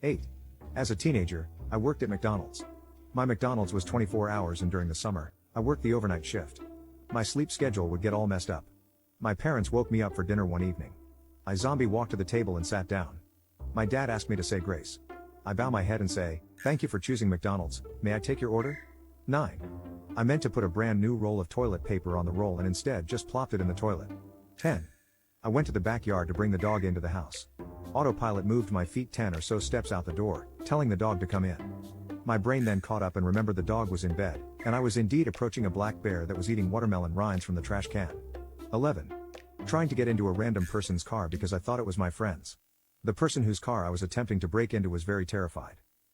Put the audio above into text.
8. As a teenager, I worked at McDonald's. My McDonald's was 24 hours, and during the summer, I worked the overnight shift. My sleep schedule would get all messed up. My parents woke me up for dinner one evening. I zombie walked to the table and sat down. My dad asked me to say grace. I bow my head and say, "Thank you for choosing McDonald's, may I take your order?" 9. I meant to put a brand new roll of toilet paper on the roll and instead just plopped it in the toilet. 10. I went to the backyard to bring the dog into the house. Autopilot moved my feet 10 or so steps out the door, telling the dog to come in. My brain then caught up and remembered the dog was in bed, and I was indeed approaching a black bear that was eating watermelon rinds from the trash can. 11. Trying to get into a random person's car because I thought it was my friend's. The person whose car I was attempting to break into was very terrified.